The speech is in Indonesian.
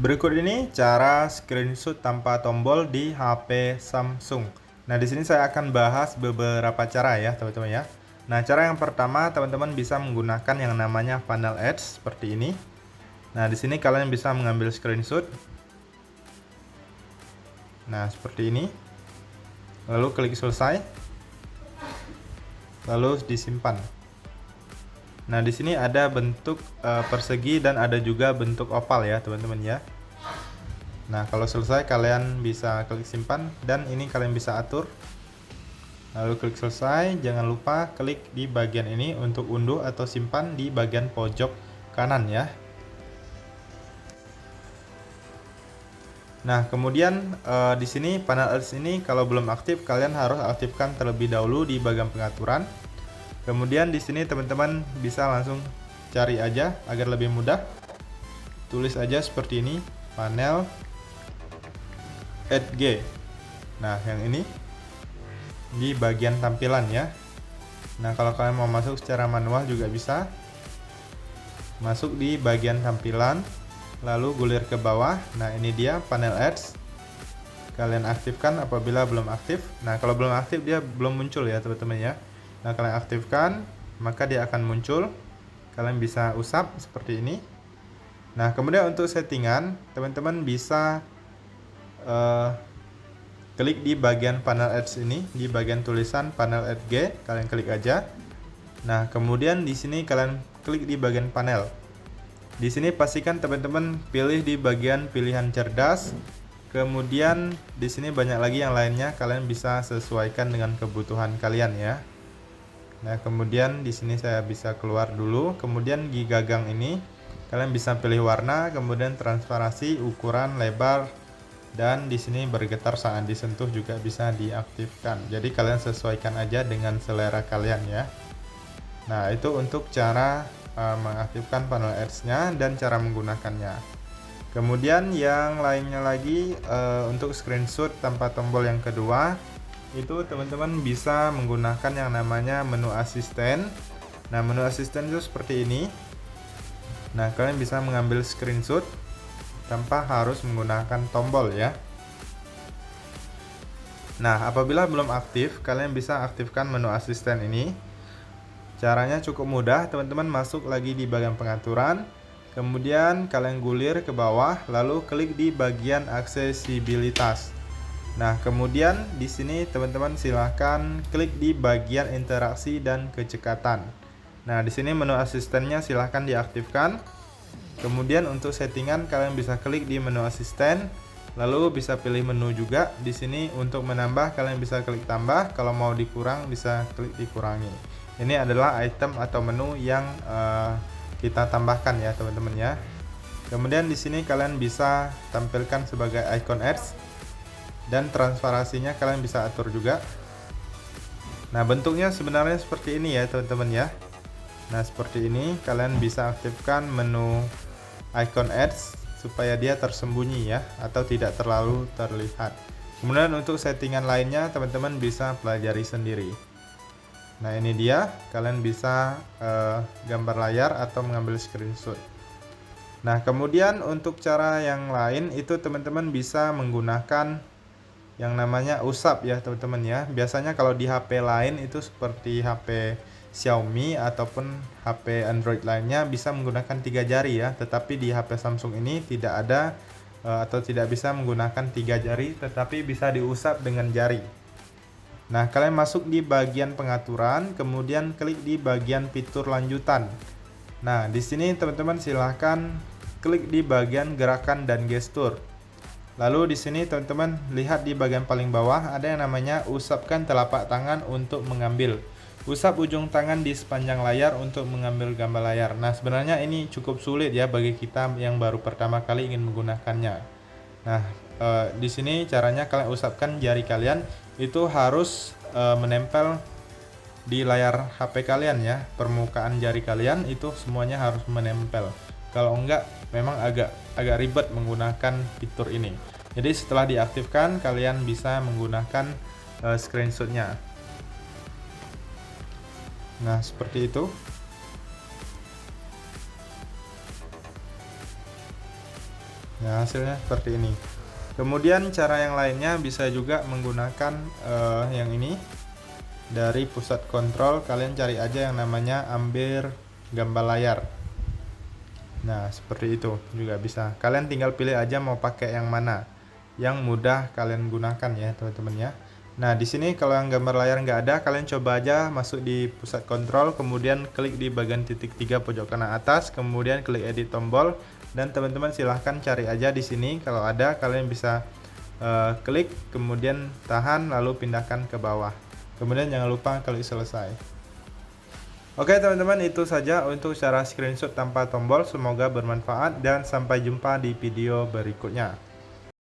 Berikut ini cara screenshot tanpa tombol di HP Samsung. Nah, di sini saya akan bahas beberapa cara ya, teman-teman ya. Nah, cara yang pertama, teman-teman bisa menggunakan yang namanya Panel Ads seperti ini. Nah, di sini kalian bisa mengambil screenshot. Nah, seperti ini. Lalu klik selesai. Lalu disimpan. Nah, di sini ada bentuk persegi dan ada juga bentuk oval ya, teman-teman ya. Nah, kalau selesai kalian bisa klik simpan dan ini kalian bisa atur. Lalu klik selesai, jangan lupa klik di bagian ini untuk unduh atau simpan di bagian pojok kanan ya. Nah, kemudian di sini panel ads ini kalau belum aktif kalian harus aktifkan terlebih dahulu di bagian pengaturan. Kemudian di sini teman-teman bisa langsung cari aja agar lebih mudah. Tulis aja seperti ini, panel AdG. Nah, yang ini di bagian tampilan ya. Nah, kalau kalian mau masuk secara manual juga bisa. Masuk di bagian tampilan, lalu gulir ke bawah. Nah, ini dia panel ads. Kalian aktifkan apabila belum aktif. Nah, kalau belum aktif dia belum muncul ya, teman-teman ya. Nah, kalian aktifkan, maka dia akan muncul. Kalian bisa usap seperti ini. Nah, kemudian untuk settingan, teman-teman bisa klik di bagian panel ads ini, di bagian tulisan panel AdG, kalian klik aja. Nah, kemudian di sini kalian klik di bagian panel. Di sini pastikan teman-teman pilih di bagian pilihan cerdas. Kemudian di sini banyak lagi yang lainnya, kalian bisa sesuaikan dengan kebutuhan kalian ya. Nah, kemudian di sini saya bisa keluar dulu. Kemudian di gagang ini kalian bisa pilih warna, kemudian transparansi, ukuran, lebar, dan di sini bergetar saat disentuh juga bisa diaktifkan. Jadi kalian sesuaikan aja dengan selera kalian ya. Nah, itu untuk cara mengaktifkan panel ads-nya dan cara menggunakannya. Kemudian yang lainnya lagi untuk screenshot tanpa tombol yang kedua, itu teman-teman bisa menggunakan yang namanya menu asisten. Nah, menu asisten itu seperti ini. Nah, kalian bisa mengambil screenshot tanpa harus menggunakan tombol ya. Nah, apabila belum aktif, kalian bisa aktifkan menu asisten ini. Caranya cukup mudah, teman-teman masuk lagi di bagian pengaturan, kemudian kalian gulir ke bawah, lalu klik di bagian aksesibilitas. Nah, kemudian di sini teman-teman silahkan klik di bagian interaksi dan kecekatan. Nah, di sini menu asistennya silahkan diaktifkan. Kemudian untuk settingan kalian bisa klik di menu asisten, lalu bisa pilih menu juga. Di sini untuk menambah kalian bisa klik tambah, kalau mau dikurang bisa klik dikurangi. Ini adalah item atau menu yang kita tambahkan ya, teman-teman ya. Kemudian di sini kalian bisa tampilkan sebagai icon ads. Dan transparansinya kalian bisa atur juga. Nah, bentuknya sebenarnya seperti ini ya, teman-teman ya. Nah, seperti ini kalian bisa aktifkan menu icon ads supaya dia tersembunyi ya, atau tidak terlalu terlihat. Kemudian untuk settingan lainnya teman-teman bisa pelajari sendiri. Nah, ini dia, kalian bisa gambar layar atau mengambil screenshot. Nah, kemudian untuk cara yang lain itu teman-teman bisa menggunakan yang namanya usap ya, teman-teman ya. Biasanya kalau di HP lain itu seperti HP Xiaomi ataupun HP Android lainnya bisa menggunakan 3 jari ya, tetapi di HP Samsung ini tidak ada atau tidak bisa menggunakan 3 jari, tetapi bisa diusap dengan jari. Nah, kalian masuk di bagian pengaturan, kemudian klik di bagian fitur lanjutan. Nah, di sini teman-teman silahkan klik di bagian gerakan dan gestur. Lalu di sini teman-teman lihat di bagian paling bawah ada yang namanya usapkan telapak tangan untuk mengambil. Usap ujung tangan di sepanjang layar untuk mengambil gambar layar. Nah, sebenarnya ini cukup sulit ya bagi kita yang baru pertama kali ingin menggunakannya. Nah, di sini caranya kalian usapkan jari kalian itu harus menempel di layar HP kalian ya. Permukaan jari kalian itu semuanya harus menempel. Kalau enggak memang agak ribet menggunakan fitur ini. Jadi setelah diaktifkan kalian bisa menggunakan screenshotnya. Nah, seperti itu. Nah, hasilnya seperti ini. Kemudian cara yang lainnya bisa juga menggunakan yang ini. Dari pusat kontrol kalian cari aja yang namanya ambil gambar layar. Nah, seperti itu juga bisa. Kalian tinggal pilih aja mau pakai yang mana, yang mudah kalian gunakan ya teman-teman ya. Nah, di sini kalau yang gambar layar nggak ada, kalian coba aja masuk di pusat kontrol, kemudian klik di bagian titik 3 pojok kanan atas, kemudian klik edit tombol, dan teman-teman silahkan cari aja di sini. Kalau ada, kalian bisa klik, kemudian tahan, lalu pindahkan ke bawah. Kemudian jangan lupa klik selesai. Oke teman-teman, itu saja untuk cara screenshot tanpa tombol. Semoga bermanfaat dan sampai jumpa di video berikutnya.